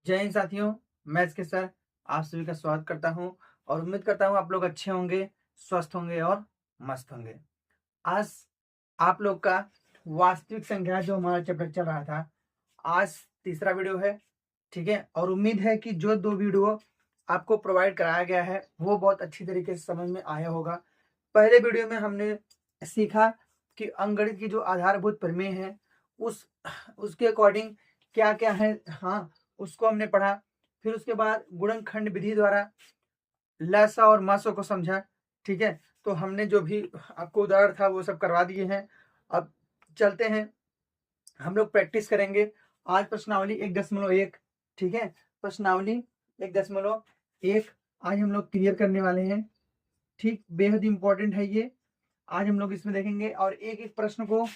जय हिंद साथियों। मैं इसके सर आप सभी का स्वागत करता हूं और उम्मीद करता हूं आप लोग अच्छे होंगे, स्वस्थ होंगे और मस्त होंगे। आज आप लोग का वास्तविक संख्या जो हमारा चैप्टर चल रहा था, आज तीसरा वीडियो है। ठीक है, और उम्मीद है कि जो दो वीडियो आपको प्रोवाइड कराया गया है वो बहुत अच्छी तरीके से समझ में आया होगा। पहले वीडियो में हमने सीखा कि अंकगणित की जो आधारभूत प्रमेय है उस उसके अकॉर्डिंग क्या क्या है, हाँ, उसको हमने पढ़ा। फिर उसके बाद गुणनखंड विधि द्वारा लसा और मसों को समझा। ठीक है, तो हमने जो भी आपको उदाहरण था वो सब करवा दिए हैं। अब चलते हैं, हम लोग प्रैक्टिस करेंगे। आज प्रश्नावली 1.1, ठीक है, प्रश्नावली 1.1 आज हम लोग क्लियर करने वाले हैं। ठीक, बेहद इंपॉर्टेंट है ये। आज हम लोग इसमें देखेंगे और एक एक प्रश्न को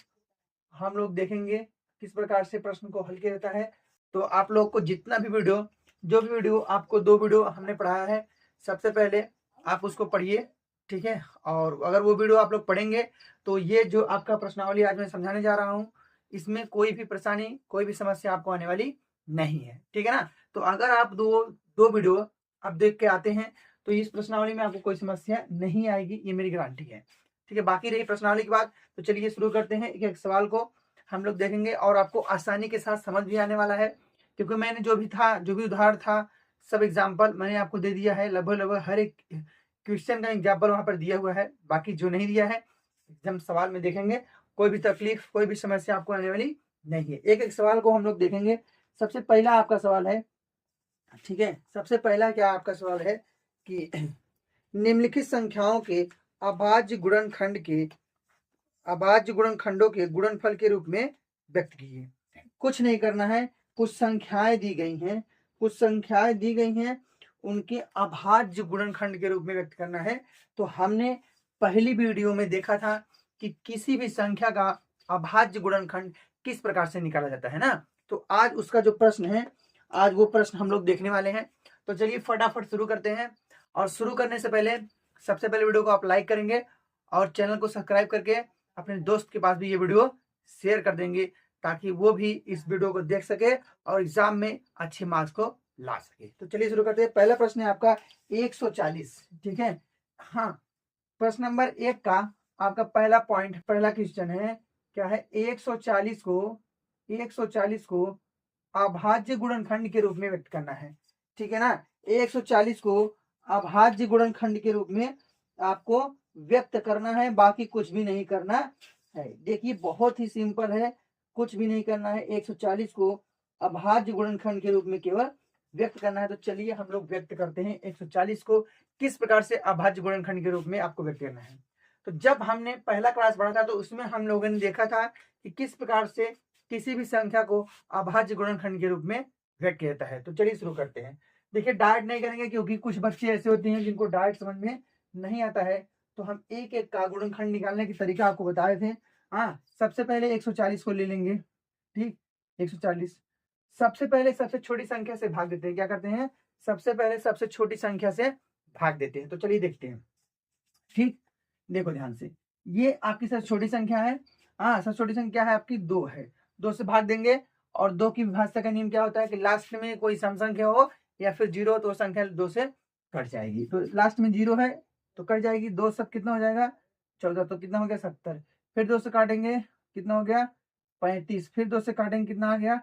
हम लोग देखेंगे किस प्रकार से प्रश्न को हल किया जाता है। तो आप लोग को जितना भी वीडियो, जो भी वीडियो आपको, दो वीडियो हमने पढ़ाया है, सबसे पहले आप उसको पढ़िए। ठीक है, और अगर वो वीडियो आप लोग पढ़ेंगे तो ये जो आपका प्रश्नावली आज मैं समझाने जा रहा हूँ, इसमें कोई भी परेशानी, कोई भी समस्या आपको आने वाली नहीं है। ठीक है ना, तो अगर आप दो दो वीडियो आप देख के आते हैं तो इस प्रश्नावली में आपको कोई समस्या नहीं आएगी, ये मेरी गारंटी है। ठीक है, बाकी रही प्रश्नावली की बात, तो चलिए शुरू करते हैं। एक एक सवाल को हम लोग देखेंगे और आपको आसानी के साथ समझ भी आने वाला है, क्योंकि मैंने जो भी था, जो भी उदाहरण था, सब एग्जाम्पल मैंने आपको दे दिया है। लगभग लगभग हर एक क्वेश्चन का एग्जाम्पल वहां पर दिया हुआ है। बाकी जो नहीं दिया है एकदम सवाल में देखेंगे, कोई भी तकलीफ, कोई भी समस्या आपको आने वाली नहीं है। एक एक सवाल को हम लोग देखेंगे। सबसे पहला आपका सवाल है, ठीक है, सबसे पहला क्या आपका सवाल है कि निम्नलिखित संख्याओं के अभाज्य गुणनखंड के अभाज्य गुणनखंडों के गुणनफल के रूप में व्यक्त कीजिए। कुछ नहीं करना है, कुछ संख्याएं दी गई हैं, कुछ संख्याएं दी गई हैं, उनके अभाज्य गुणनखंड के रूप में व्यक्त करना है। तो हमने पहली वीडियो में देखा था कि किसी भी संख्या का अभाज्य गुणनखंड किस प्रकार से निकाला जाता है ना। तो आज उसका जो प्रश्न है, आज वो प्रश्न हम लोग देखने वाले हैं। तो चलिए फटाफट शुरू करते हैं। और शुरू करने से पहले सबसे पहले वीडियो को आप लाइक करेंगे और चैनल को सब्सक्राइब करके अपने दोस्त के पास भी ये वीडियो शेयर कर देंगे, ताकि वो भी इस वीडियो को देख सके और एग्जाम में अच्छे मार्क्स को ला सके। तो चलिए शुरू करते हैं। पहला प्रश्न है आपका 140। ठीक है, हाँ, प्रश्न नंबर 1 का आपका पहला पॉइंट, पहला क्वेश्चन है, क्या है, 140 को अभाज्य गुणनखंड के रूप में व्यक्त करना है। ठीक है ना, 140 को अभाज्य गुणनखंड के रूप में आपको व्यक्त करना है, बाकी कुछ भी नहीं करना है। देखिए बहुत ही सिंपल है, कुछ भी नहीं करना है। 140 को अभाज्य गुणनखंड के रूप में केवल व्यक्त करना है। तो चलिए हम लोग व्यक्त करते हैं 140 को किस प्रकार से अभाज्य गुणनखंड के रूप में आपको व्यक्त करना है। तो जब हमने पहला क्लास पढ़ा था तो उसमें हम लोगों ने देखा था कि किस प्रकार से किसी भी संख्या को अभाज्य गुणनखंड के रूप में व्यक्त किया जाता है। तो चलिए शुरू करते हैं। देखिए डायरेक्ट नहीं करेंगे, क्योंकि कुछ बच्चे ऐसे होते हैं जिनको डायरेक्ट समझ में नहीं आता है। तो हम एक एक का गुणनखंड निकालने की तरीका आपको बता रहे थे। हाँ, सबसे पहले 140 को ले लेंगे। ठीक, 140 सबसे पहले सबसे छोटी संख्या से भाग देते हैं। क्या करते हैं, सबसे पहले सबसे छोटी संख्या से भाग देते हैं। तो चलिए देखते हैं। ठीक, देखो ध्यान से, ये आपकी सबसे छोटी संख्या है। हाँ, सबसे छोटी संख्या है आपकी 2 है। 2 से भाग देंगे और 2 की विभाज्यता का नियम क्या होता है कि लास्ट में कोई सम संख्या हो या फिर 0 हो तो संख्या 2 से कट जाएगी। तो लास्ट में 0 है तो कट जाएगी। 2 सब कितना हो जाएगा, 14। तो कितना हो गया, 70। फिर 2 से काटेंगे, कितना हो गया, 35। फिर 2 से काटेंगे, कितना आ गया,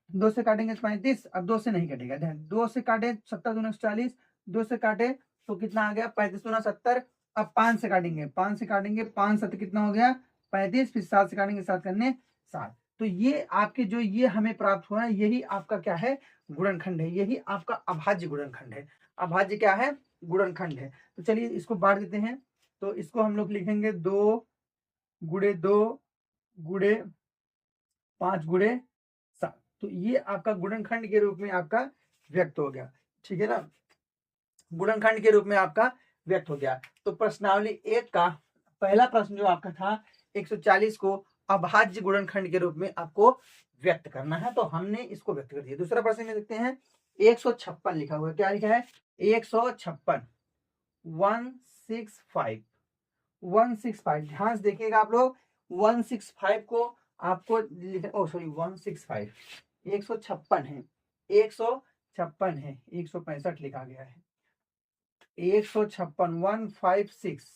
2 से काटेंगे 35। अब 2 से नहीं कटेगा, ध्यान, 2 से काटे 70 दूना 40, 2 से काटे तो कितना आ गया, 35 दूना 70। अब 5 से काटेंगे, 5 से काटेंगे, 5 7 कितना हो गया, 35। फिर 7 से काटेंगे, 7 करने 7। तो ये आपके जो ये हमें प्राप्त हुआ है, यही आपका क्या है, गुणनखंड है। यही आपका अभाज्य गुणनखंड है। अभाज्य क्या है, गुणनखंड है। तो चलिए इसको बांट देते हैं। तो इसको हम लोग लिखेंगे 2 गुणे 2 गुणे 5 गुणे 7। तो ये आपका गुणनखंड के रूप में आपका व्यक्त हो गया। ठीक है ना, गुणनखंड के रूप में आपका व्यक्त हो गया। तो प्रश्नावली 1 का पहला प्रश्न जो आपका था, 140 को अभाज्य गुणनखंड के रूप में आपको व्यक्त करना है, तो हमने इसको व्यक्त कर दिया। दूसरा प्रश्न में देखते हैं, 156 लिखा हुआ है। क्या लिखा है, 156, 165, 165। ध्यान से देखिएगा आप लोग, 165 को आपको ओ सॉरी 165, 156 है। 156 है, 165 लिखा गया है, 156, 156,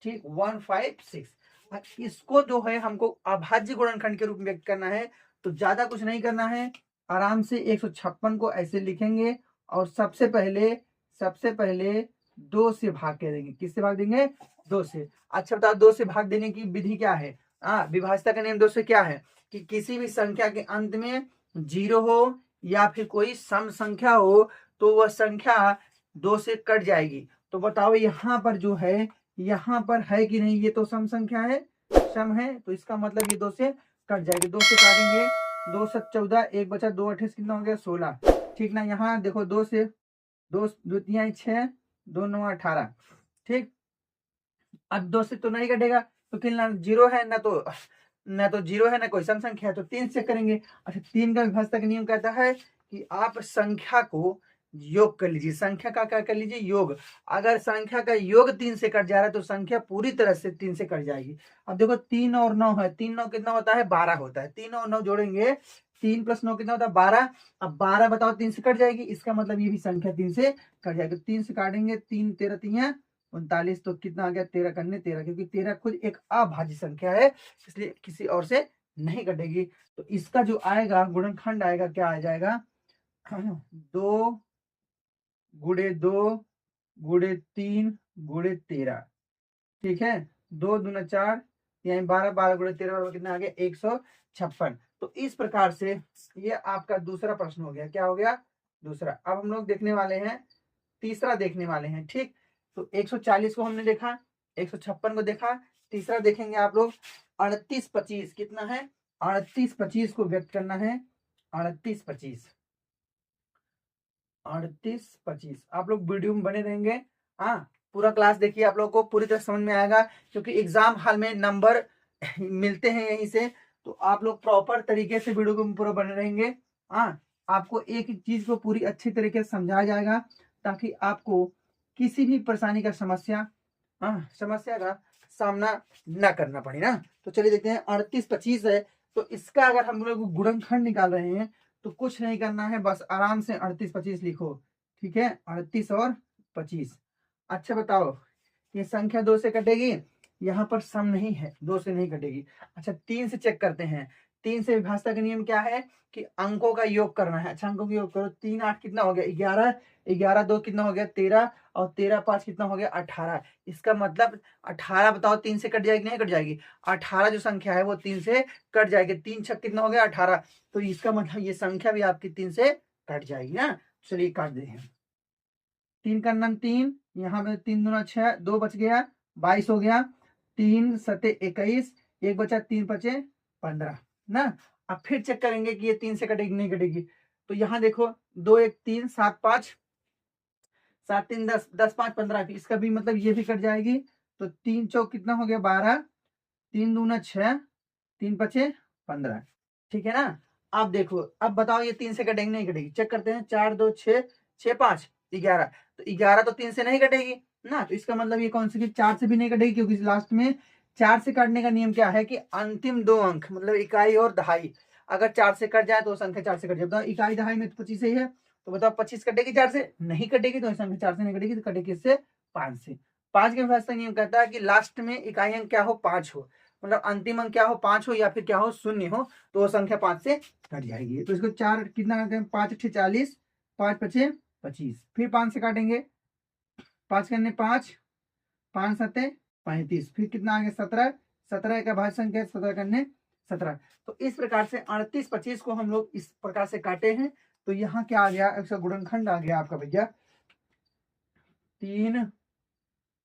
ठीक, 156। इसको जो है हमको अभाज्य गुणनखंड के रूप में व्यक्त करना है, तो ज्यादा कुछ नहीं करना है, आराम से 156 को ऐसे लिखेंगे और सबसे पहले 2 से भाग के देंगे। किससे भाग देंगे? 2 से। अच्छा बताओ 2 से भाग देने की विधि क्या है? विभाज्यता का नियम 2 से क्या है कि किसी भी संख्या के अंत में 0 हो या फिर कोई सम संख्या हो तो वह संख्या 2 से कट जाएगी। तो बताओ यहाँ पर जो है, यहाँ पर है कि नहीं? ये तो सम संख्या है, सम है, तो इसका मतलब ये 2 से कट जाएगी। 2 से काटेंगे, 2 7 14, 1 बचा 2 28 कितना हो गया? 16, ठीक ना। यहाँ देखो 2 से 2 2 3 6, 2 9 18, ठीक। अब 2 से तो नहीं कटेगा क्योंकि ना जीरो है ना तो जीरो है ना कोई सम संख्या है, तो 3 से करेंगे। अच्छा 3 का विभाज्यता का नियम कहता है कि आप संख्या को योग कर लीजिए। संख्या का क्या कर लीजिए? योग। अगर संख्या का योग 3 से कट जा रहा है तो संख्या पूरी तरह से 3 से कट जाएगी। अब देखो 3 और 9 है, 3 9 कितना होता है? 12 होता है। 3 और 9 जोड़ेंगे, 3 + 9 कितना होता है? 12। अब 12 बताओ 3 से कट जाएगी, इसका मतलब ये भी संख्या 3 से कट जाएगी। 3 से काटेंगे, 3 13 3 39, तो कितना आ गया? 13 करने 13, क्योंकि 13 खुद एक अभाज्य संख्या है इसलिए किसी और से नहीं कटेगी। तो इसका जो आएगा गुणनखंड आएगा, क्या आ जाएगा? 2 गुणे 2 गुणे 3 गुणे 13, ठीक है। 2 दूना 4, यानी 12, 12 गुणे 13 कितना आ गया? 156। तो इस प्रकार से ये आपका दूसरा प्रश्न हो गया। क्या हो गया? दूसरा। अब हम लोग देखने वाले हैं, तीसरा देखने वाले हैं, ठीक। तो 140 को हमने देखा, 156 को देखा, तीसरा देखेंगे आप लोग 38 25। कितना है? 38 25 को व्यक्त करना है। 38 25, 38 25। आप लोग वीडियो में बने रहेंगे, हाँ, पूरा क्लास देखिए, आप लोगों को पूरी तरह समझ में आएगा, क्योंकि एग्जाम हॉल में नंबर मिलते हैं यहीं से। तो आप लोग प्रॉपर तरीके से वीडियो को पूरा बने रहेंगे, हाँ। आपको एक एक चीज को पूरी अच्छी तरीके से समझाया जाएगा ताकि आपको किसी भी परेशानी का समस्या का सामना ना करना पड़े ना। तो चलिए देखते हैं, 38 25 है, तो इसका अगर हम लोग गुणनखंड निकाल रहे हैं तो कुछ नहीं करना है, बस आराम से 38 25 लिखो, ठीक है। 38 और 25। अच्छा बताओ, ये संख्या 2 से कटेगी? यहाँ पर सम नहीं है, 2 से नहीं कटेगी। अच्छा 3 से चेक करते हैं। 3 से विभाज्यता का नियम क्या है कि अंकों का योग करना है। अच्छा अंकों का योग करो, 3 8 कितना हो गया? 11, 11 2 कितना हो गया? 13, और 13 5 कितना हो गया? 18। इसका मतलब 18 बताओ 3 से कट जाएगी? नहीं कट जाएगी। 18 जो संख्या है वो 3 से कट जाएगी। 3 6 कितना हो गया? 18। तो इसका मतलब ये संख्या भी आपकी 3 से कट जाएगी ना। चलिए काट दे हैं। 3 का नम 3, यहाँ पे 3 दूना 6, 2 बच गया, 22 हो गया। 3 7 21, 1 बचा, 3 5 15 ना। अब फिर चेक करेंगे कि ये 3 से कटेगी नहीं कटेगी। तो यहाँ देखो 2 1 3 7 5, 7 3 10, 10 5 15, इसका भी मतलब ये भी कट जाएगी। तो 3 चौक कितना हो गया? 12, 3 दूना 6, 3 5 15, ठीक है ना। अब देखो, अब बताओ ये 3 से कटेगी नहीं कटेगी? चेक करते हैं। 4 2 6, 6 5 11, तो 11 तो 3 से नहीं कटेगी ना। तो इसका मतलब ये कौन सी? 4 से भी नहीं कटेगी, क्योंकि लास्ट में 4 से काटने का नियम क्या है कि अंतिम 2 अंक मतलब इकाई और दहाई अगर 4 से कट जाए तो संख्या 4 से कट जाए। बताओ इकाई दहाई में तो 25 ही है, तो बताओ 25 कटेगी 4 से? नहीं कटेगी। तो संख्या 4 से नहीं कटेगी, तो कटेगी इससे 5 से। 5 के विभाज्यता नियम कहता है कि लास्ट में इकाई अंक क्या हो? 5 हो, मतलब अंतिम अंक क्या हो? 5 हो, या फिर क्या हो? 0 हो, तो वो संख्या 5 से कट जाएगी। तो इसको 4 कितना करते हैं? 5 8 40, 5 5 25, फिर 5 से काटेंगे। 5 करने 5, 5 7 35, फिर कितना आ गया? 17, 17 का भाज्य संख्या 17 करने 17। तो इस प्रकार से 38 25 को हम लोग इस प्रकार से काटे हैं। तो यहाँ क्या आ गया? इसका गुणनखंड आ गया आपका भैया 3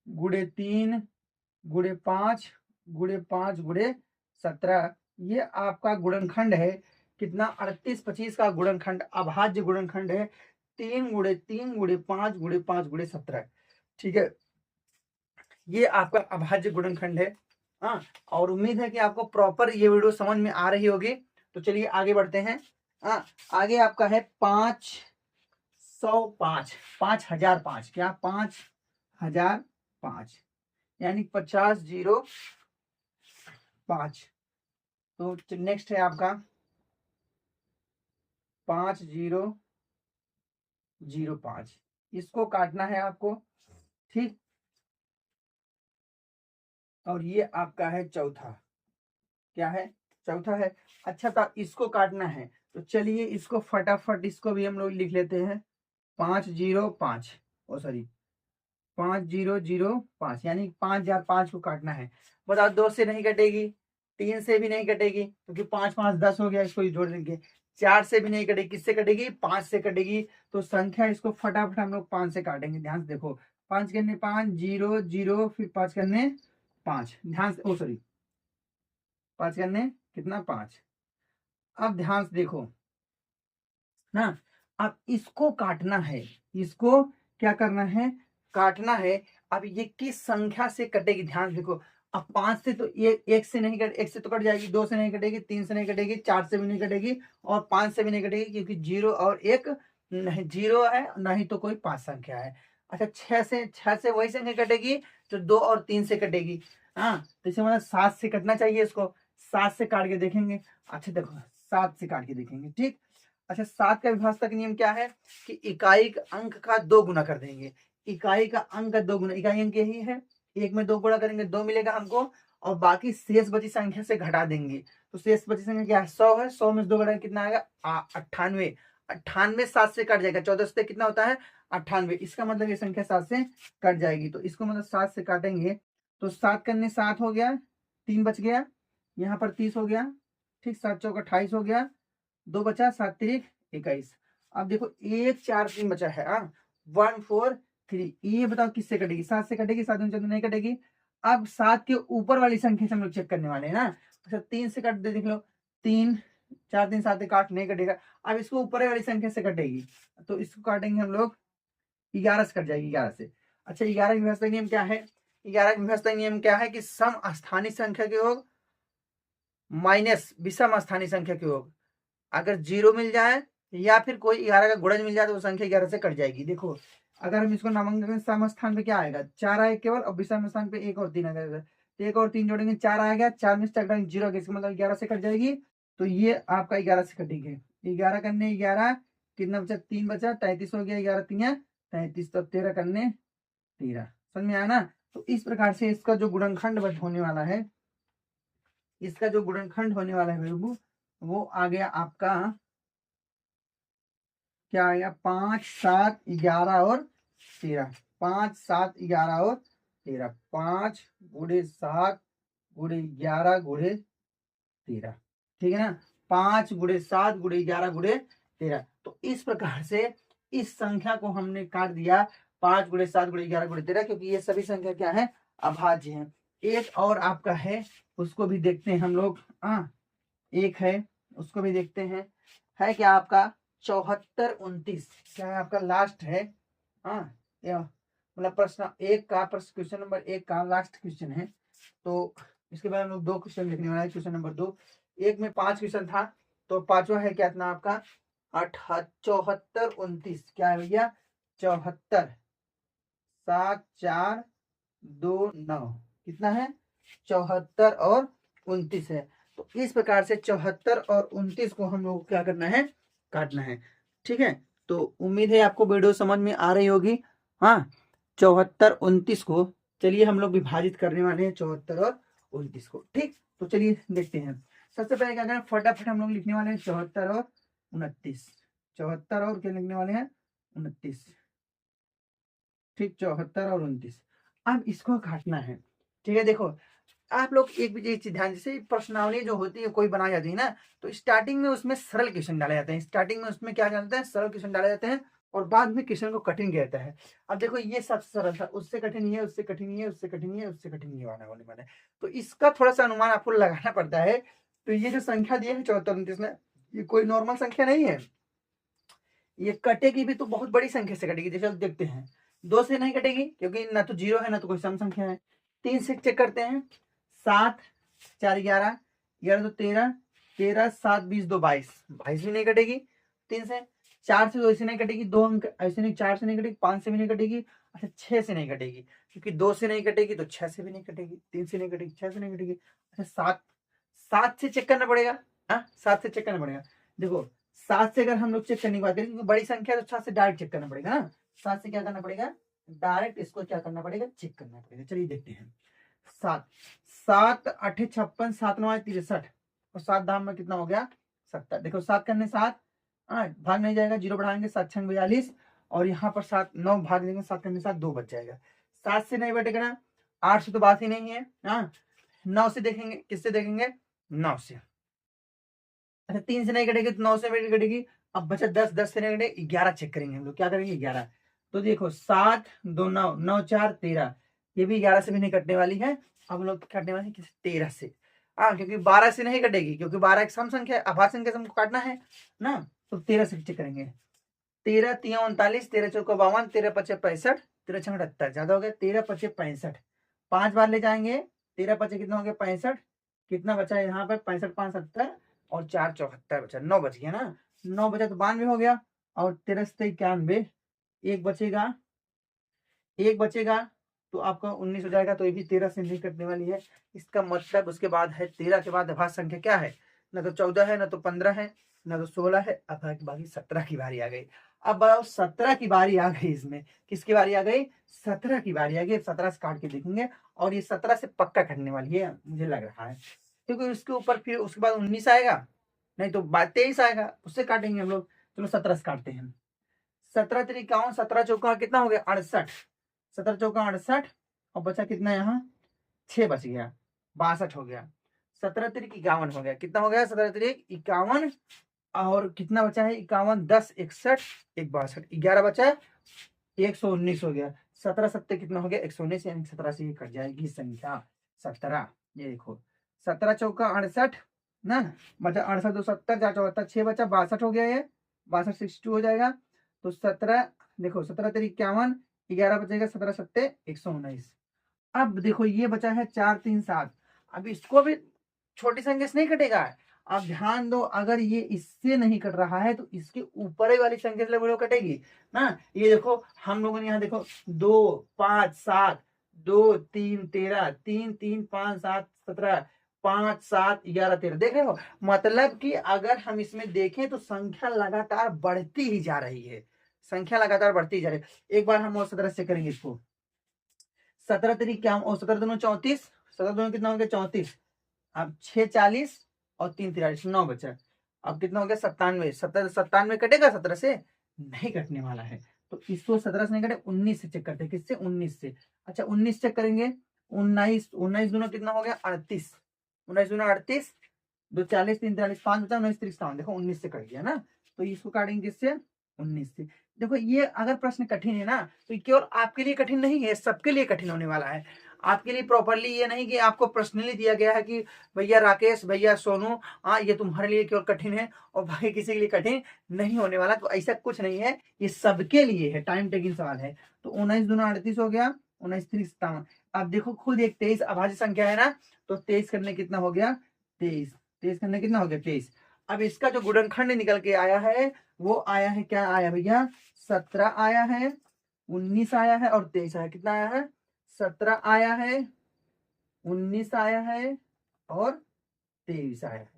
गुणे 3 गुणे 5 गुणे 5 गुणे 17। ये आपका गुणनखंड है कितना? 38 25 का गुणनखंड अभाज्य गुणनखंड है 3 गुणे 3 गुणे 5 गुणे 5 गुणे 17, ठीक है। ये आपका अभाज्य गुणनखंड है, हाँ। और उम्मीद है कि आपको प्रॉपर ये वीडियो समझ में आ रही होगी। तो चलिए आगे बढ़ते हैं। हाँ, आगे आपका है 505, 5005, क्या? 5005, यानी 50 0 5। तो नेक्स्ट है आपका 5005 इसको काटना है आपको, ठीक। और ये आपका है चौथा, क्या है, चौथा है। अच्छा, तो इसको काटना है, तो चलिए इसको फटाफट इसको भी हम लोग लिख लेते हैं। 505, ओ सॉरी 5005, यानी 5005 को काटना है। बताओ, 2 से नहीं कटेगी, 3 से भी नहीं कटेगी, क्योंकि 5 5 10 हो गया, इसको ही जोड़ देंगे। 4 से भी नहीं कटेगी, किससे कटेगी, 5 से कटेगी। तो संख्या इसको फटाफट हम लोग 5 से काटेंगे। ध्यान से देखो, 5 करने 5, 0 0, फिर 5 करने 5, ध्यान से, ओ सॉरी 5 करने कितना 5। अब ध्यान से देखो ना, अब इसको काटना है, इसको क्या करना है, काटना है। अब ये किस संख्या से कटेगी, ध्यान से देखो। अब 5 से तो एक से नहीं कट, एक से तो कट जाएगी, 2 से नहीं कटेगी, 3 से नहीं कटेगी, 4 से भी नहीं कटेगी, और 5 से भी नहीं कटेगी, क्योंकि 0 और 1 नहीं, 0 है नहीं तो कोई 5 संख्या है। अच्छा, 6 से वही संख्या कटेगी जो 2 और 3 से कटेगी। हाँ, तो इसे मतलब 7 से कटना चाहिए इसको। 7 से काट के देखेंगे। अच्छा देखो, 7 से काट के देखेंगे, ठीक। अच्छा, 7 का विभाजक नियम क्या है कि इकाई अंक का 2 गुना कर देंगे। इकाई का अंक का 2 गुना, इकाई अंक यही है, 1 में 2 गुणा करेंगे 2 मिलेगा हमको, और बाकी शेष बची संख्या से घटा देंगे। तो शेष बची संख्या क्या है, 100 है। 100 में 2 घटा कितना आएगा, 98। 98 7 से कट जाएगा, 14 से कितना होता है, 98। इसका मतलब ये संख्या 7 से कट जाएगी, तो इसको मतलब 7 से काटेंगे। तो 7 करने 7 हो गया, 3 बच गया, यहाँ पर 30 हो गया, ठीक। 7 चौक 28 हो गया, 2 बचा, 7 तिरिक 21। अब देखो 1 4 3 बचा है, 1 4 3। ये बताओ किससे कटेगी, 7 से कटेगी, 7 में नहीं कटेगी। अब 7 के ऊपर वाली संख्या से हम लोग चेक करने वाले हैं ना। अच्छा, 3 से कट दे, देख लो, 3 4 3 7 काट नहीं कटेगा। अब इसको ऊपर वाली संख्या से कटेगी, तो इसको काटेंगे हम लोग, 11 से कट जाएगी, 11 से। अच्छा, 11 का विभाजक नियम क्या है, 11 का विभाजक नियम क्या है कि सम स्थानीय संख्या के योग माइनस विषम स्थानीय संख्या के योग। अगर 0 मिल जाए या फिर कोई 11 का गुणज मिल जाए तो वो संख्या 11 से कट जाएगी। देखो, अगर हम इसको नामांकन सम स्थान पे क्या आएगा, 4 आएगा केवल, और विषम स्थान पे 1 और 3 आएगा। 1 और 3 जोड़ेंगे 4 आएगा, 4 में से 0 आएगा, इसका मतलब 11 से कट जाएगी। तो ये आपका 11 से कटेगी। 11 करने 11, कितना बचा, 3 बचा, 33 हो गया, 11 3 33, तो 13 करने 13। समझ में आया ना। तो इस प्रकार से इसका जो गुणनखंड होने वाला है, इसका जो गुणनखंड होने वाला है वो आ गया आपका, क्या आएगा, 5 7 11 और 13। 5 7 11 और 13, 5 गुणे 7 गुणे 11 गुणे 13, ठीक है ना। 5 गुणे 7 गुणे 11 गुणे 13। तो इस प्रकार से इस संख्या को हमने काट दिया, 5 गुणे 7 गुणे 11 गुणे 13, क्योंकि ये सभी संख्या क्या है, अभाज्य है। एक और आपका है, उसको भी देखते हैं हम लोग। एक है, उसको भी देखते हैं। है क्या आपका 74 29, क्या है आपका लास्ट है। मतलब प्रश्न एक का, प्रश्न क्वेश्चन नंबर 1 का लास्ट क्वेश्चन है। तो इसके बाद हम लोग 2 क्वेश्चन लिखने वाले हैं। क्वेश्चन नंबर 2, एक में 5 क्वेश्चन था, तो पांचवा है क्या, इतना आपका 74 29, क्या है भैया, 74 7 4 2 9, कितना है, 74 और 29 है। तो इस प्रकार से 74 और 29 को हम लोग क्या करना है, काटना है, ठीक है। तो उम्मीद है आपको वीडियो समझ में आ रही होगी। 74 29 को चलिए हम लोग विभाजित करने वाले हैं, 74 और 29 को, ठीक। तो चलिए देखते हैं। सबसे पहले क्या करना, फटाफट हम लोग लिखने वाले हैं 74 और 29। 74 और क्या लिखने वाले हैं, 29, ठीक। 74 और 29। अब इसको काटना है, ठीक है। देखो, आप लोग एक चीज ध्यान, जैसे प्रश्नावली जो होती है कोई बनाई जाती है ना, तो स्टार्टिंग में उसमें सरल क्वेश्चन डाले जाते हैं। स्टार्टिंग में उसमें क्या डालते हैं, सरल क्वेश्चन डाले जाते हैं, और बाद में क्वेश्चन को कठिन किया जाता है। अब देखो, ये सबसे सरल था, उससे कठिन है, उससे कठिन है, उससे कठिन है, उससे कठिन ये वाला होने वाला है। तो इसका थोड़ा सा अनुमान आपको लगाना पड़ता है। तो ये जो संख्या दी है 74 29 में, ये कोई नॉर्मल संख्या नहीं है। ये कटेगी भी तो बहुत बड़ी संख्या से कटेगी। जैसे देखते हैं, 2 से नहीं कटेगी, क्योंकि ना तो 0 है ना तो कोई सम संख्या है। 3 से चेक करते हैं, 7 4 11, 11 2 13, 13 7 20 2 22, 22 भी नहीं कटेगी। 3 से 4 से 2 ऐसे नहीं कटेगी, 2 अंक ऐसे नहीं, 4 से नहीं कटेगी, 5 से भी नहीं कटेगी। अच्छा, 6 से नहीं कटेगी, क्योंकि 2 से नहीं कटेगी तो 6 से भी नहीं कटेगी, 3 से नहीं कटेगी, 6 से नहीं कटेगी। अच्छा, 7 7 से चेक करना पड़ेगा, 7 से चेक करना पड़ेगा। देखो, 7 से अगर हम लोग चेक करने की बात करें, क्योंकि बड़ी संख्या है तो 7 से डायरेक्ट चेक करना पड़ेगा ना। 7 से क्या करना पड़ेगा, डायरेक्ट इसको क्या करना पड़ेगा, चेक करना पड़ेगा। चलिए देखते हैं। 7 7 8 56, 7 9 63 और 7 धाम में कितना हो गया 70। देखो 7 करने 7 भाग नहीं जाएगा, 0 बढ़ाएंगे 7 6 42 और यहाँ पर 7 9 भाग देंगे, 7 करने 7 2 बच जाएगा। 7 से नहीं बटेगा ना, 8 से तो बात ही नहीं है। 9 से देखेंगे, किससे देखेंगे, 9 से। अच्छा 3 से नहीं कटेगी तो 9 से भी कटेगी। अब बचा 10, 10 से नहीं कटेगी, 11 चेक करेंगे हम लोग। क्या करेंगे, 11। तो देखो 7 2 9 9 4 13, ये भी 11 से भी नहीं कटने वाली है। अब हम लोग कटने वाले किसी 13 से। क्योंकि 12 से नहीं कटेगी, क्योंकि 12 एक सम संख्या है, अभाज्य संख्या से हमको काटना है ना। तो 13 से चेक करेंगे। 13 3 39, 13 4 52, 13 5 65, 13 6 78, ज्यादा हो गया, 13 5 65, 5 बार ले जाएंगे, 13 5 कितना हो गया 65, कितना बचा यहाँ पर 65 5 70 और 4 74 बचा, 9 बच गया ना। 9 बचा तो 92 हो गया और 13 से 91, एक बचेगा, एक बचेगा तो आपका 19 हो जाएगा। तो ये भी 13 से नहीं कटने वाली है। इसका मतलब उसके बाद है 13 के बाद अभाज्य संख्या क्या है, ना तो 14 है, ना तो 15 है, ना तो 16 है। अब बाकी 17 की बारी आ गई। अब 17 की बारी आ गई, इसमें किसकी बारी आ गई, 17 की बारी आ गई। 17 से काट के देखेंगे और ये 17 से पक्का कटने वाली है मुझे लग रहा है, क्योंकि उसके ऊपर फिर उसके बाद 19 आएगा, नहीं तो 23 आएगा, उससे काटेंगे हम लोग। चलो 17 से काटते हैं। 17 3 51, 17 चौका कितना हो गया 68, 17 चौका 68 और बचा कितना यहाँ 6 बच गया, 62 हो गया। 17 3 51 हो गया, कितना हो गया 17 3 51 और कितना बचा है 51 10 61 1 62, 11 बचा 119 हो गया। 17 7 कितना हो गया 119, यानी 17 से ये कट जाएगी संख्या 17। ये देखो 17 चौका 68 ना, बचा 68 2 70 4 74 6 बचा 62 हो गया, ये 62 62 हो जाएगा। तो 17 देखो 17 3 51, 11 बचेगा, 17 7 119। अब देखो ये बचा है 4 3 7, अब इसको भी छोटी संख्या से नहीं कटेगा। अब ध्यान दो, अगर ये इससे नहीं कट रहा है तो इसके ऊपर ही वाली संख्या से वो कटेगी ना। ये देखो हम लोगों ने यहाँ देखो 2 5 7 2 3 13 3 3 5 7 17 5 7 11 13, देख रहे हो। मतलब कि अगर हम इसमें देखें तो संख्या लगातार बढ़ती ही जा रही है, संख्या लगातार बढ़ती जा रही है। एक बार हम और 17 से करेंगे इसको। 17 तरीक क्या, और 17 दोनों 34, 17 दोनों कितना हो गया 34, अब 6 40 और 3 43, 9 बचा। अब कितना हो गया 97, 97 कटेगा 17 से, नहीं कटने वाला है। तो इसको 17 से नहीं कटे, 19 से चेक करते हैं। किससे, 19 से। अच्छा 19 चेक करेंगे। 19 19 दोनों कितना हो गया 38, 19 दोनों 38, 2 40 3 43 5 बचा, 19 30 देखो 19 से कट गया ना। तो इसको काटेंगे किससे, 19 से। देखो ये अगर प्रश्न कठिन है ना तो ये केवल आपके लिए कठिन नहीं है, सबके लिए कठिन होने वाला है। आपके लिए प्रॉपरली ये नहीं कि आपको पर्सनली दिया गया है कि भैया राकेश, भैया सोनू, हाँ ये तुम्हारे लिए केवल कठिन है और भाई किसी के लिए कठिन नहीं होने वाला। तो ऐसा कुछ नहीं है, ये सबके लिए है, टाइम टेकिंग सवाल है। तो 19 दूना 38 हो गया, 19 3 57। अब देखो खुद एक 23 अभाज्य संख्या है ना, तो 23 करने कितना हो गया 23, 23 करने कितना हो गया 23। अब इसका जो गुणनखंड निकल के आया है वो आया है, क्या आया भैया 17 आया है, 19 आया है और 23 आया। कितना आया है 17 आया है, 19 आया है और 23 आया है।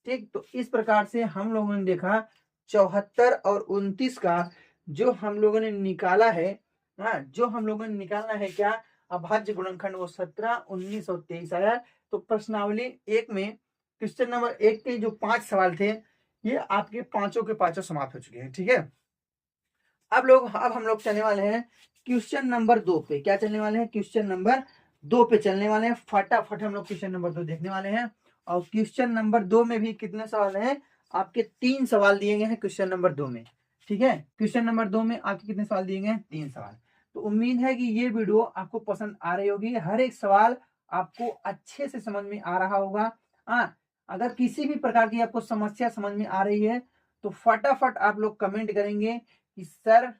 ठीक, तो इस प्रकार से हम लोगों ने देखा 74 और 29 का जो हम लोगों ने निकाला है। हाँ, जो हम लोगों ने निकालना है क्या, अभाज्य गुणनखंड, वो 17 19 और 23 आया। तो प्रश्नावली 1 में क्वेश्चन नंबर 1 के जो 5 सवाल थे ये आपके पांचों के पांचों समाप्त हो चुके हैं। ठीक है, अब हम लोग चलने वाले हैं क्वेश्चन नंबर 2 पे। क्या चलने वाले हैं, क्वेश्चन नंबर 2 पे चलने वाले हैं। फटाफट हम लोग क्वेश्चन नंबर 2 देखने वाले हैं। और क्वेश्चन नंबर 2 में भी कितने सवाल हैं, आपके 3 सवाल दिए गए हैं क्वेश्चन नंबर 2 में। ठीक है, क्वेश्चन नंबर 2 में आपके कितने सवाल दिए गए हैं, 3 सवाल। तो उम्मीद है कि ये वीडियो आपको पसंद आ रही होगी, हर एक सवाल आपको अच्छे से समझ में आ रहा होगा। हाँ, अगर किसी भी प्रकार की आपको समस्या समझ में आ रही है तो फटाफट आप लोग कमेंट करेंगे कि सर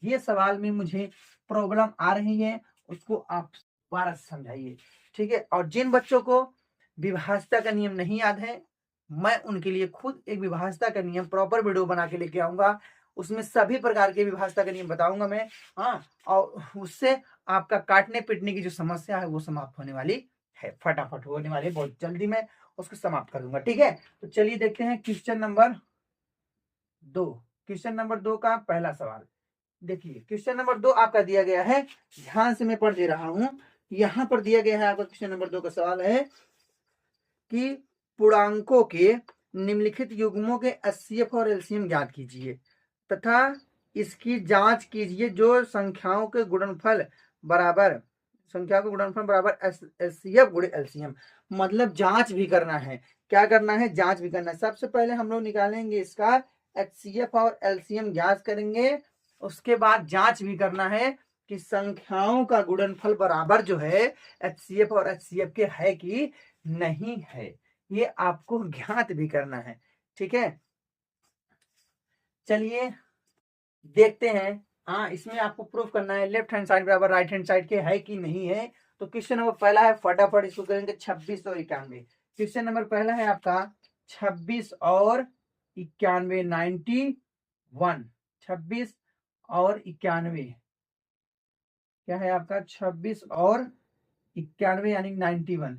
ये सवाल में मुझे प्रॉब्लम आ रही है, उसको आप दोबारा समझाइए। ठीक है, और जिन बच्चों को विभाज्यता का नियम नहीं याद है, मैं उनके लिए खुद एक विभाज्यता का नियम प्रॉपर वीडियो बना के लेके आऊंगा। उसमें सभी प्रकार के विभाज्यता का नियम बताऊंगा मैं। हाँ, और उससे आपका काटने पीटने की जो समस्या है वो समाप्त होने वाली है, फटाफट होने वाली है, बहुत जल्दी मैं उसको समाप्त कर दूंगा। ठीक है, तो चलिए देखते हैं क्वेश्चन नंबर 2। क्वेश्चन नंबर 2 का पहला सवाल देखिए। क्वेश्चन नंबर 2 आपका दिया गया है, ध्यान से मैं पढ़ दे रहा हूं। यहां पर दिया गया है आपका क्वेश्चन नंबर 2 का सवाल है कि पूर्णांकों के निम्नलिखित युग्मों के एचसीएफ और एलसीएम ज्ञात कीजिए तथा इसकी जांच कीजिए जो संख्याओं के गुणनफल बराबर एचसीएफ गुणे एलसीएम। मतलब जांच भी करना है। क्या करना है? जांच भी करना है। सबसे पहले हम लोग निकालेंगे इसका एचसीएफ और एलसीएम ज्ञात करेंगे, उसके बाद जांच भी करना है कि संख्याओं का गुणनफल बराबर जो है एचसीएफ और एचसीएफ के है कि नहीं है। ये आपको ज्ञात भी करना है। ठीक है, चलिए देखते हैं। हाँ, इसमें आपको प्रूफ करना है लेफ्ट हैंड साइड बराबर राइट हैंड साइड के है कि नहीं है। तो क्वेश्चन नंबर पहला है, फटाफट इसको करेंगे 26 और 91। क्वेश्चन नंबर पहला है आपका 26 और 91, 91। 26 और 91 क्या है आपका? 26 और 91 यानी 91।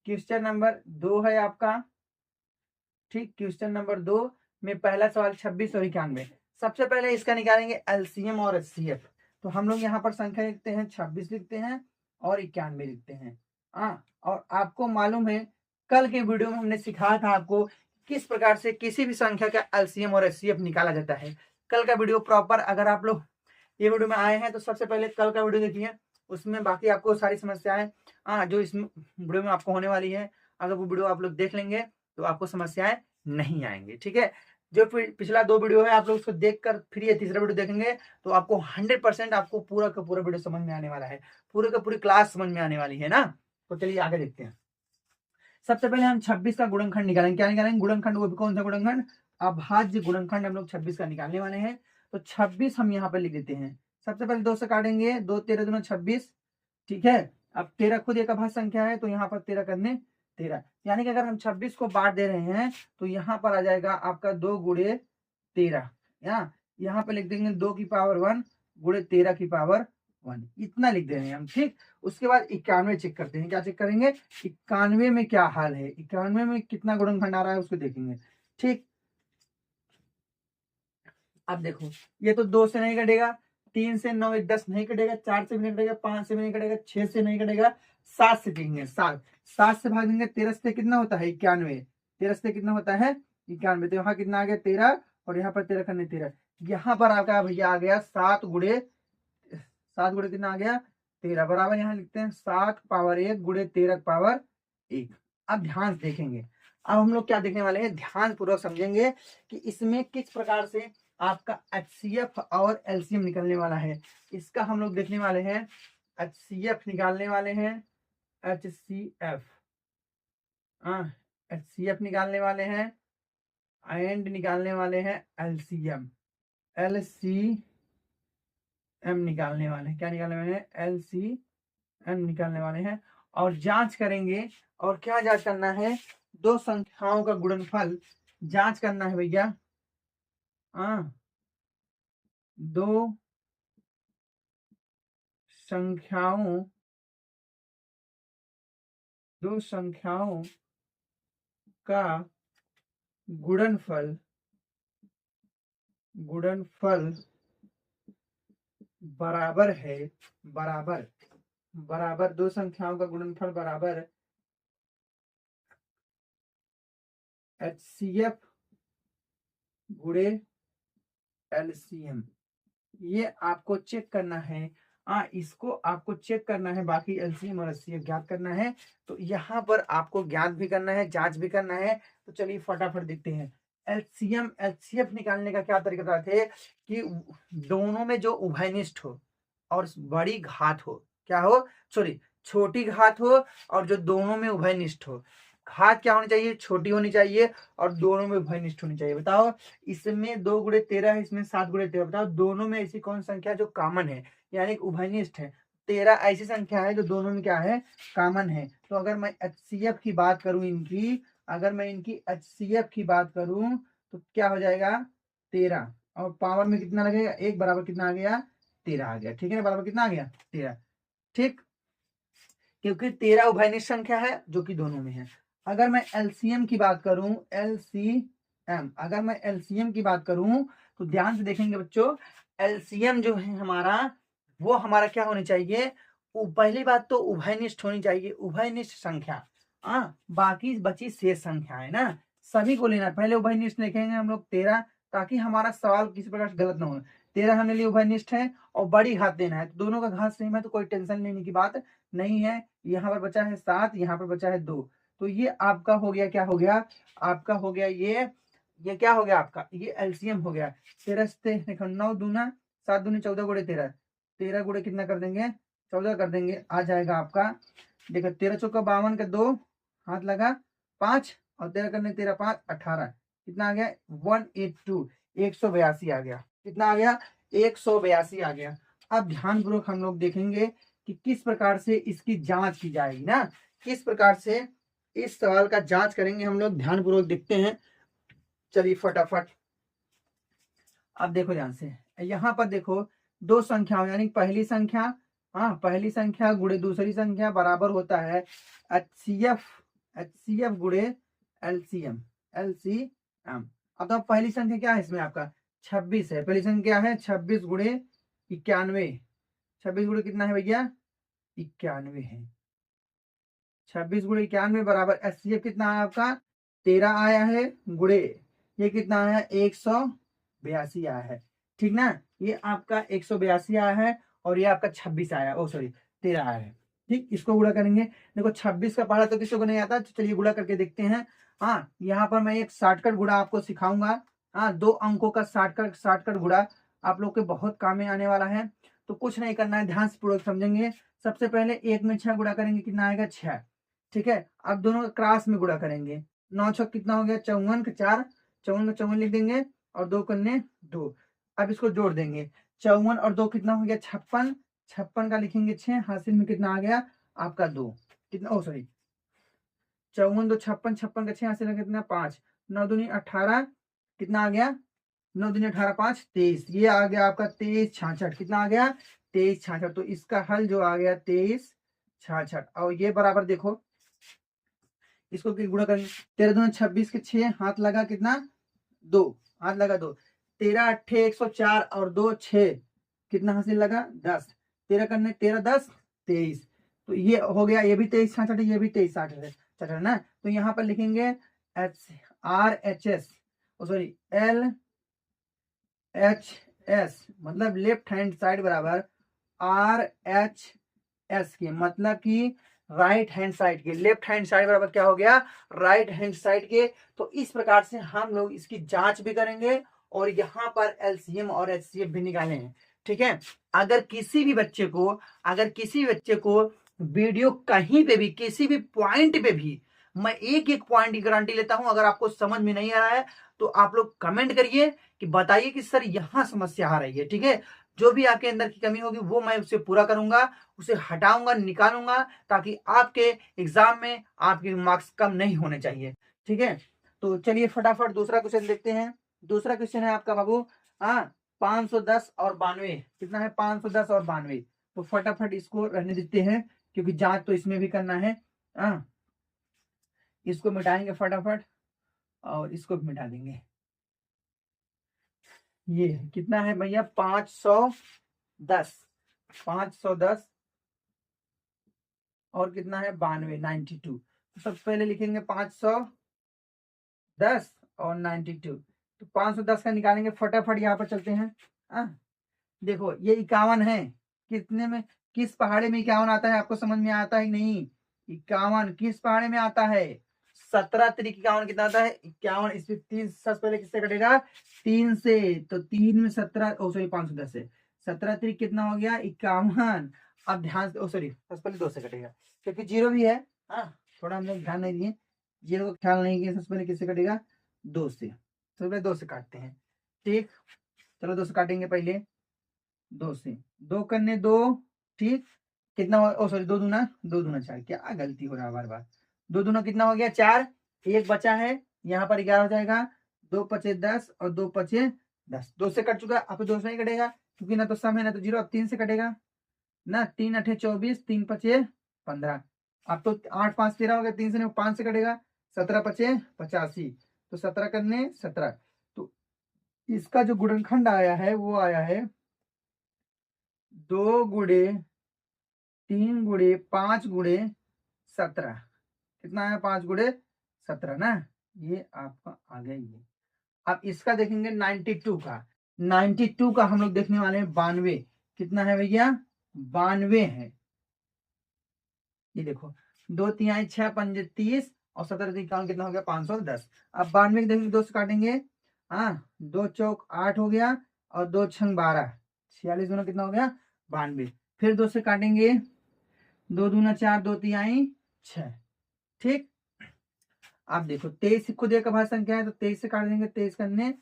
क्वेश्चन नंबर 2 है आपका। ठीक, क्वेश्चन नंबर 2 में पहला सवाल 26 और 91। सबसे पहले इसका निकालेंगे एलसीएम और एचसीएफ। तो हम लोग यहाँ पर संख्या लिखते हैं, 26 लिखते हैं और 91 लिखते हैं। और आपको मालूम है कल के वीडियो में हमने सिखाया था आपको किस प्रकार से किसी भी संख्या का एलसीएम और एचसीएफ निकाला जाता है। कल का वीडियो प्रॉपर अगर आप लोग ये वीडियो में आए हैं तो सबसे पहले कल का वीडियो देखिए, उसमें बाकी आपको सारी समस्याएं जो इस वीडियो में आपको होने वाली है, अगर वो वीडियो आप लोग देख लेंगे तो आपको समस्याएं नहीं आएंगी। ठीक है, जो पिछला 2 वीडियो है आप लोग उसको देखकर फिर ये तीसरा वीडियो देखेंगे तो आपको 100% आपको पूरा का पूरा वीडियो समझ में आने वाला है, पूरे का पूरी क्लास समझ में आने वाली है ना। तो चलिए आगे देखते हैं। सबसे पहले हम 26 का गुणनखंड निकालेंगे। क्या निकालेंगे? गुणनखंड। वो भी कौन सा गुणनखंड? अभाज्य गुणनखंड हम लोग 26 का निकालने वाले हैं। तो 26 हम यहाँ पर लिख देते हैं। सबसे पहले 2 से काटेंगे, 2 13 दूना 26। ठीक है, अब 13 खुद एक अभाज्य संख्या है तो यहाँ पर 13 करने 13, यानी कि अगर हम 26 को बांट दे रहे हैं तो यहाँ पर आ जाएगा आपका 2 गुणे 13। यहाँ पे लिख देंगे 2 की पावर 1 गुणे 13 की पावर 1, इतना लिख दे रहे हैं हम। ठीक, उसके बाद 91 चेक करते हैं। क्या चेक करेंगे? 91 में क्या हाल है, 91 में कितना गुणनखंड आ रहा है उसको देखेंगे। ठीक, अब देखो ये तो 2 से नहीं कटेगा, 3 से 9 10 नहीं कटेगा, 4 से भी नहीं कटेगा, 5 से भी नहीं कटेगा, 6 से नहीं कटेगा, 7 से देंगे। 7 से भाग देंगे 13 से कितना होता है? 91। 13 से कितना होता है? 91। तो यहाँ कितना आ गया? 13, और यहाँ पर 13 करने 13। यहाँ पर आपका भैया आ गया 7 गुणे कितना आ गया? 13। बराबर यहाँ लिखते हैं 7 पावर 1 गुणे 13 पावर 1। अब ध्यान से देखेंगे। अब हम लोग क्या देखने वाले हैं, ध्यान पूर्वक समझेंगे कि इसमें किस प्रकार से आपका एचसीएफ और एलसीएम निकलने वाला है। इसका हम लोग देखने वाले हैं, एचसीएफ निकालने वाले हैं। एचसीएफ एचसीएफ निकालने वाले हैं एंड निकालने वाले हैं एलसीएम। एलसीएम निकालने वाले हैं। क्या निकालने वाले हैं? एलसीएम निकालने वाले हैं। और जांच करेंगे। और क्या जांच करना है? 2 संख्याओं का गुणनफल जांच करना है भैया। 2 संख्याओं का गुणनफल बराबर है, बराबर 2 संख्याओं का गुणनफल बराबर एचसीएफ गुणे एलसीएम। ये आपको चेक करना है। इसको आपको चेक करना है, बाकी एलसीएम और एचसीएफ ज्ञात करना है। तो यहाँ पर आपको ज्ञात भी करना है, जांच भी करना है। तो चलिए फटाफट देखते हैं। एलसीएम एचसीएफ निकालने का क्या तरीका बताते हैं कि दोनों में जो उभयनिष्ठ हो और बड़ी घात हो, क्या हो? सॉरी, छोटी घात हो और जो दोनों में उभयनिष्ठ हो। घात क्या होनी चाहिए? छोटी होनी चाहिए और दोनों में उभयनिष्ठ होनी चाहिए। बताओ, इसमें 2 गुणे 13 है, इसमें 7 गुणे 13। बताओ दोनों में ऐसी कौन संख्या जो कॉमन है, यानी उभयनिष्ठ है। 13 ऐसी संख्या है जो दोनों में क्या है? कॉमन है। तो अगर मैं एचसीएफ की बात करूं इनकी, अगर मैं इनकी एचसीएफ की बात करूं तो क्या हो जाएगा? 13, और पावर में कितना लगेगा? 1 बराबर कितना आ गया? 13 आ गया। ठीक है ना, बराबर कितना आ गया? 13। ठीक, क्योंकि 13 उभयनिष्ठ संख्या है जो कि दोनों में है। अगर मैं एलसीएम की बात करूं, एलसीएम एम। अगर मैं एलसीएम की बात करूं तो ध्यान से देखेंगे बच्चों, एलसीएम जो है हमारा, वो हमारा क्या होनी चाहिए, पहली बात तो उभयनिष्ठ होनी चाहिए, उभयनिष्ठ संख्या। बाकी बची शेष संख्या है ना, सभी को लेना। पहले उभयनिष्ठ लिखेंगे हम लोग 13, ताकि हमारा सवाल किसी प्रकार से गलत ना हो। 13 हमने लिए उभयनिष्ठ है और बड़ी घात देना है, तो दोनों का घात सेम है तो कोई टेंशन लेने की बात नहीं है। यहाँ पर बचा है 7, यहाँ पर बचा है 2, तो ये आपका हो गया, क्या हो गया आपका, हो गया ये क्या हो गया आपका, ये एलसीएम हो गया। 13 से देखो 9 दूना 7 दूनी 14 गुड़े 13, 13 गुड़े कितना कर देंगे, 14 कर देंगे, आ जाएगा आपका। देखो 13 चौका 52 का 2 हाथ लगा 5, और 13 करने 13 5 18, कितना आ गया 182, 182 आ गया। कितना आ गया 182 आ गया। अब ध्यानपूर्वक हम लोग देखेंगे कि किस प्रकार से इसकी जांच की जाएगी ना, किस प्रकार से इस सवाल का जांच करेंगे हम लोग, ध्यानपूर्वक देखते हैं। चलिए फटाफट, अब देखो ध्यान से, यहाँ पर देखो दो संख्याओं यानी पहली संख्या, पहली संख्या गुणे दूसरी संख्या बराबर होता है एचसीएफ गुणे एलसीएम, एलसीएम। अब तो पहली संख्या क्या है इसमें आपका 26 है, पहली संख्या क्या है 26 गुणे 91, 26 गुणे कितना है भैया 91 है, 26 गुणे 91 बराबर एचसीएफ कितना है आपका 13 आया है, गुणे ये कितना आया 182 आया है, ठीक ना। ये आपका 182 आया है और ये आपका 26 आया, ओ सॉरी 13 आया है, ठीक। इसको गुणा करेंगे, देखो 26 का पढ़ा तो किसी को नहीं आता, तो चलिए गुणा करके देखते हैं। यहाँ पर मैं एक शॉर्टकट गुणा आपको सिखाऊंगा। 2 अंकों का शॉर्टकट गुणा आप लोग के बहुत काम में आने वाला है। तो कुछ नहीं करना है, ध्यान से पूर्वक समझेंगे। सबसे पहले 1 में 6 गुणा करेंगे, कितना आएगा 6, ठीक है। अब दोनों का क्रॉस में गुणा करेंगे, 9 छक कितना हो गया 54 का 4, 54 का 54 लिख देंगे और 2 करने 2। अब इसको जोड़ देंगे, 54 और 2 कितना हो गया 56, 56 का लिखेंगे 6, हासिल में कितना आ गया आपका 2, कितना ओ सॉरी 54 2 56, 56 का 6 हासिल में कितना 5, 9 दूनी 18, कितना आ गया 9 दूनी 18 5 23, ये आ गया आपका 23 66, कितना आ गया 23 66। तो इसका हल जो आ गया 23 66, और ये बराबर देखो इसको गुणा करेंगे, 13 दूनी 26 के 6 हाथ लगा कितना 2, हाथ लगा 2, 13 अट्ठे 104 और 2 6, कितना हासिल लगा 10, 13 करने 13 10 23, तो ये हो गया, ये भी 23 66, ये भी 23 66 है ना। तो यहाँ पर लिखेंगे RHS सॉरी LHS, मतलब लेफ्ट हैंड साइड बराबर RHS के, मतलब कि राइट हैंड साइड के, लेफ्ट हैंड साइड बराबर क्या हो गया राइट हैंड साइड के। तो इस प्रकार से हम लोग इसकी जांच भी करेंगे और यहाँ पर एलसीएम और एचसीएफ भी निकाले हैं, ठीक है। अगर किसी भी बच्चे को वीडियो कहीं पे भी किसी भी पॉइंट पे भी, मैं एक एक पॉइंट की गारंटी लेता हूं, अगर आपको समझ में नहीं आ रहा है तो आप लोग कमेंट करिए कि बताइए कि सर यहाँ समस्या आ रही है, ठीक है। जो भी आपके अंदर की कमी होगी वो मैं उससे पूरा करूंगा, उसे हटाऊंगा, निकालूंगा, ताकि आपके एग्जाम में आपके मार्क्स कम नहीं होने चाहिए, ठीक है। तो चलिए फटाफट दूसरा क्वेश्चन देखते हैं। दूसरा क्वेश्चन है आपका बाबू 510 और 92, कितना है 510 और 92। तो फटाफट इसको रहने देते हैं क्योंकि जांच तो इसमें भी करना है। इसको मिटाएंगे फटाफट और इसको भी मिटा देंगे। ये कितना है भैया 510, 510 और कितना है 92 92। तो सबसे पहले लिखेंगे 510 और 92, तो 510 का निकालेंगे फटाफट, यहाँ पर चलते हैं। देखो ये 51 है, कितने में किस पहाड़े में 51 आता है, आपको समझ में आता है नहीं। 51 किस पहाड़े में आता है 17 तरीके 51 कितना आता है 51, इसमें 3 सबसे पहले किससे कटेगा 3 से, तो 3 में 17 ओ सॉरी 510 से 17 तरीक कितना हो गया 51। अब ध्यान से, ओ सॉरी सबसे पहले 2 से कटेगा क्योंकि 0 भी है, थोड़ा हम लोग ध्यान नहीं दिए, 0 का ख्याल नहीं किया। सबसे पहले किससे कटेगा 2 से, सबसे पहले 2 से काटते हैं, ठीक। चलो 2 से काटेंगे, पहले 2 से 2 करने 2, ठीक। कितना ओ सॉरी 2 दूना 4, क्या गलती हो रहा है बार बार। 2 दूना कितना हो गया 4, एक बचा है, यहाँ पर 11 हो जाएगा, 2 पचे 10 और 2 पचे 10, 2 से कट चुका, अब 2 से नहीं कटेगा क्योंकि ना तो सम है ना तो 0। अब 3 से कटेगा ना, 3 अठे 24, 3 पचे 15, अब तो 8 5 13 हो गया, 3 से 5 से कटेगा 17 पचे 85, तो 17 करने 17, तो इसका जो गुणनखंड आया है वो आया है 2 गुणे 3 गुणे 5 गुणे 17। कितना है? 5 गुणे 17 ना, ये आपका आ गया ये। अब इसका देखेंगे 92 का। 92 का हम लोग देखने वाले हैं 92। कितना है भैया? 92 है। ये देखो, 2 तिहाई 6 पंजे 30 और 17 तिहाई कितना हो गया? 510। अब 92 के देखेंगे, 2 से काटेंगे, हाँ, 2 चौक 8 हो गया और 2 छंग 12, 46 दोनों कितना हो गया? 92। फिर 2 से काटेंगे, 2 दूना 4, 2 तिहाई 6। ठीक। आप देखो 23 खुद एक अभाज्य संख्या है, तो 23 से काट देंगे, 23 करने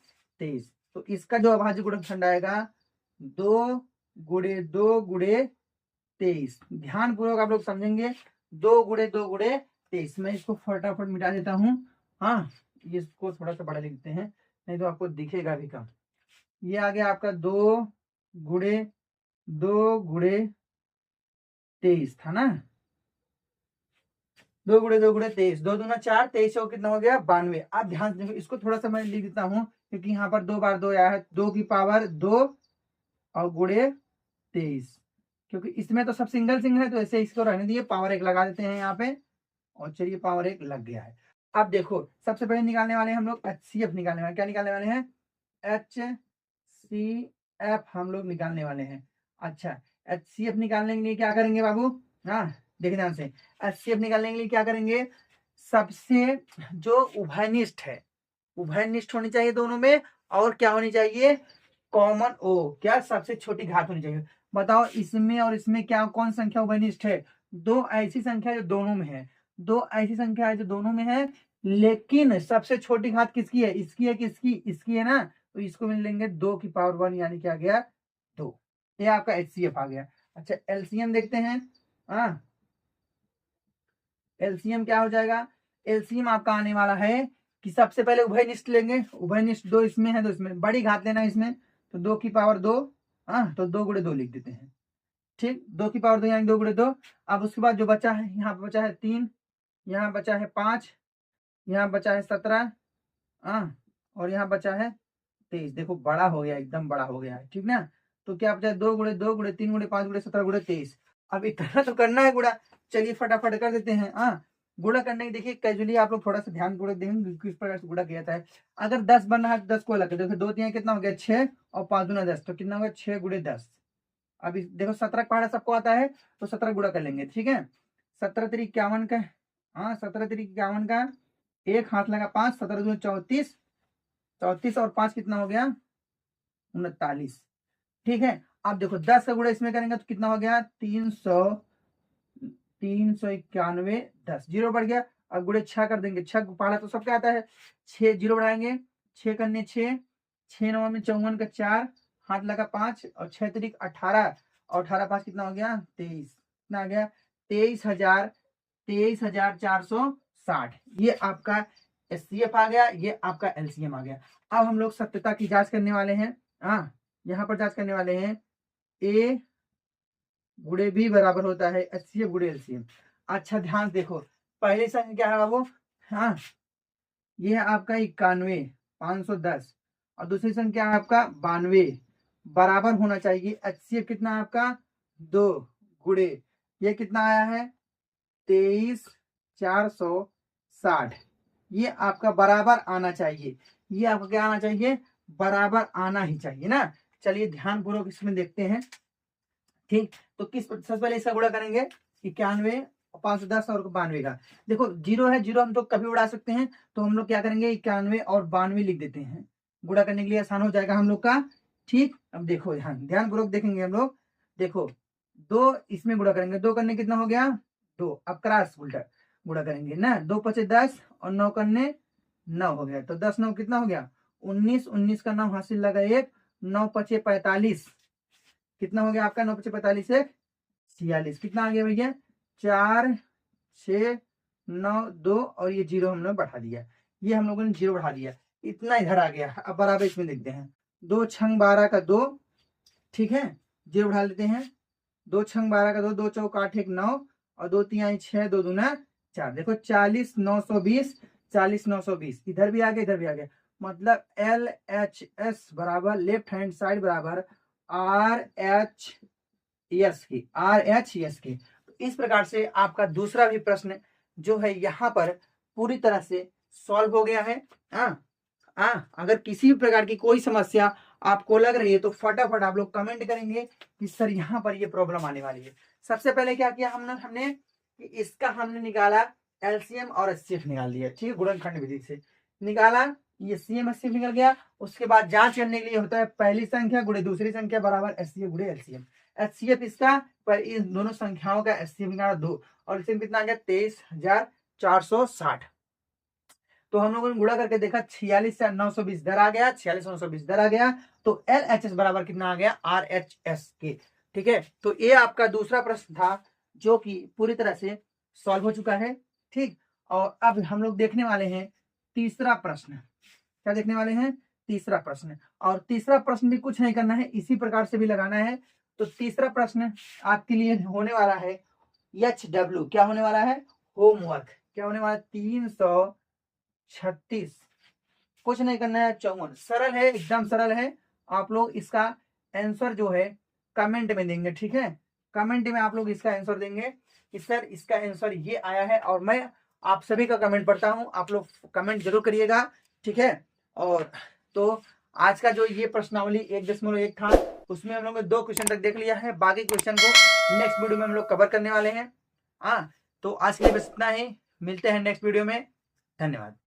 23, तो इसका जो अभाज्य गुणनखंड आएगा 2 गुणे 2 गुणे 23। ध्यान पूर्वक आप लोग समझेंगे, 2 गुणे 2 गुणे 23। मैं इसको फटाफट मिटा देता हूँ, हाँ, इसको थोड़ा सा बड़ा लिखते हैं, नहीं तो आपको दिखेगा भी कम। ये आ गया आपका 2 गुणे 2 गुणे 23 था ना, 2 गुणे 2 गुणे 23, 2 दूना 4, 23 और कितना हो गया? 92। आप ध्यान से देखो, इसको थोड़ा सा मैं लिख देता हूँ, क्योंकि यहाँ पर 2 बार 2 आया है, 2 की पावर 2 और गुणे 23, क्योंकि इसमें तो सब सिंगल सिंगल है, तो ऐसे इसको रहने दिए, पावर 1 लगा देते हैं यहाँ पे, और चलिए पावर 1 लग गया है। अब देखो, सबसे पहले निकालने वाले हैं हम लोग HCF निकालने वाले। क्या निकालने वाले हैं? HCF हम लोग निकालने वाले हैं। अच्छा, HCF निकालने के लिए क्या करेंगे बाबू? हाँ, देखिए ध्यान से, HCF निकालने के लिए क्या करेंगे? सबसे जो उभयनिष्ठ है, उभयनिष्ठ होनी चाहिए दोनों में, और क्या होनी चाहिए? कॉमन ओ, क्या? सबसे छोटी घात होनी चाहिए। बताओ, इसमें और इसमें क्या, कौन संख्या उभयनिष्ठ है? 2 ऐसी संख्या जो दोनों में है, 2 ऐसी संख्या है जो दोनों में है, लेकिन सबसे छोटी घात किसकी है? इसकी है कि इसकी? इसकी है ना, तो इसको मिल लेंगे 2 की पावर 1, यानी क्या गया? 2। ये आपका HCF आ गया। अच्छा, LCM देखते हैं। हाँ, LCM क्या हो जाएगा? LCM आपका आने वाला है कि सबसे पहले उभयनिष्ठ लेंगे, उभयनिष्ठ 2 इसमें है, तो इसमें बड़ी घात लेना है इसमें, तो 2 की पावर 2, हाँ, तो 2 गुणे 2 लिख देते हैं। ठीक, 2 की पावर 2 यानी 2 गुणे 2। अब उसके बाद जो बचा है, यहाँ पे बचा है 3, यहाँ बचा है 5, यहाँ बचा है 17, हाँ, और यहाँ बचा है 23। देखो बड़ा हो गया, एकदम बड़ा हो गया है, ठीक ना। तो क्या बचा है? 2 गुणे 2 गुणे 3 गुणे 5 गुणे 17 गुणे 23। अब इतना तो करना है गुणा, चलिए फटाफट कर देते हैं। हाँ, गुणा करने की देखिए, कैजुअली आप लोग थोड़ा सा ध्यान पूर्वक देखेंगे किस प्रकार से गुणा किया जाता है। अगर 10 बन रहा है, 10 को अलग कर देखो, 2 3 कितना हो गया? 6 और 5 दूना 10, तो कितना हो गया? 6 गुणे 10। अभी देखो 17 पहाड़ा सबको आता है, तो 17 गुणा कर लेंगे, ठीक है। 17 तिरी 51 का, हाँ, 17 तिरी 51 का, एक हाथ लगा 5, 17 दूना 34, 34 और 5 कितना हो गया? 39। ठीक है। अब देखो 10 का गुणा इसमें करेंगे तो कितना हो गया? 391, 10 जीरो बढ़ गया। अब गुणे 6 कर देंगे, 6 पहाड़ा तो सबका आता है, 6 जीरो बढ़ाएंगे, 6 करने 6, 6 9 में 54 का 4, हाथ लगा 5 और 6 तिरिक 18, और 18 5 कितना हो गया? 23। कितना आ गया? 23,460। ये आपका HCF आ गया, ये आपका LCM आ गया। अब हम लोग सत्यता की जांच करने वाले हैं। हाँ, यहाँ पर जांच करने वाले हैं, A गुणे B बराबर होता है HCF गुणे LCM। अच्छा ध्यान देखो, पहली संख्या क्या है बाबू? हाँ, ये है आपका 91 510, और दूसरी संख्या है आपका 92, बराबर होना चाहिए। HCF कितना है आपका? 2 गुणे, ये कितना आया है? 23,460। ये आपका बराबर आना चाहिए, ये आपका क्या आना चाहिए? बराबर आना ही चाहिए ना। चलिए ध्यान पूर्वक इसमें देखते हैं। ठीक, तो किस सबसे पहले इसका गुणा करेंगे? 91 510 और 92 का। देखो जीरो है, जीरो हम तो कभी उड़ा सकते हैं, तो हम लोग क्या करेंगे? 91 और 92 लिख देते हैं, गुणा करने के लिए आसान हो जाएगा हम लोग का। ठीक, अब देखो ध्यान पूर्वक देखेंगे हम लोग। देखो 2 इसमें गुणा करेंगे, 2 करने कितना हो गया? 2। अब क्रॉस उल्टा गुणा करेंगे ना, 2 पचे 10 और 9 करने 9 हो गया, तो 10 9 कितना हो गया? 19, 19 का 9 हासिल लगा 1, 9 पचे 45, कितना हो गया आपका? 9 पचे 45 1 46। कितना आ गया भैया? 4 6 9 2, और ये जीरो हमने बढ़ा दिया, ये हम लोगों ने जीरो बढ़ा दिया, इतना इधर आ गया। अब बराबर इसमें देखते हैं, 2 छंग 12 का 2, ठीक है, जीरो बढ़ा लेते हैं, 2 छंग 12 का 2, 2 चौक 8 1 9, और 2 तिहाई 6, 2 दूना 4। देखो 40 920, 40,920, इधर भी आ गया इधर भी आ गया, मतलब LHS बराबर लेफ्ट हैंड साइड बराबर RHS की। तो इस प्रकार से आपका दूसरा भी प्रश्न जो है यहाँ पर पूरी तरह से सॉल्व हो गया है। अगर किसी भी प्रकार की कोई समस्या आपको लग रही है तो फटाफट आप लोग कमेंट करेंगे कि सर यहाँ पर ये प्रॉब्लम आने वाली है। सबसे पहले क्या किया हमने कि इसका हमने निकाला एलसीएम और एचसीएफ निकाल दिया, ठीक है, गुणनखंड विधि से निकाला, ये सीएम एचसीएफ निकल गया। उसके बाद जांच करने के लिए होता है पहली संख्या गुणे दूसरी संख्या बराबर एचसीएफ गुणे एलसीएम। एचसीएफ इसका पर इन दोनों संख्याओं का एचसीएफ निकाला 2 और एलसीएम कितना आ गया 23,460। तो हम लोगों ने गुणा करके देखा 46 से 920 इधर आ गया, 46 920 इधर आ गया, तो LHS बराबर कितना आ गया RHS के। ठीक है, तो ये आपका दूसरा प्रश्न था जो कि पूरी तरह से सॉल्व हो चुका है। ठीक, और अब हम लोग देखने वाले हैं तीसरा प्रश्न। क्या देखने वाले हैं? तीसरा प्रश्न। और तीसरा प्रश्न भी कुछ नहीं करना है, इसी प्रकार से भी लगाना है। तो तीसरा प्रश्न आपके लिए होने वाला है HW, क्या होने वाला है? होमवर्क। क्या होने वाला है? 336, कुछ नहीं करना है, 54। सरल है, एकदम सरल है। आप लोग इसका आंसर जो है कमेंट में देंगे, ठीक है, कमेंट में आप लोग इसका आंसर देंगे कि सर इसका आंसर ये आया है। और मैं आप सभी का कमेंट पढ़ता हूं, आप लोग कमेंट जरूर करिएगा, ठीक है। और तो आज का जो ये प्रश्नावली 1.1 था उसमें हम लोग ने 2 क्वेश्चन तक देख लिया है, बाकी क्वेश्चन को नेक्स्ट वीडियो में हम लोग कवर करने वाले हैं। तो आज के लिए बस इतना ही, मिलते हैं नेक्स्ट वीडियो में। धन्यवाद।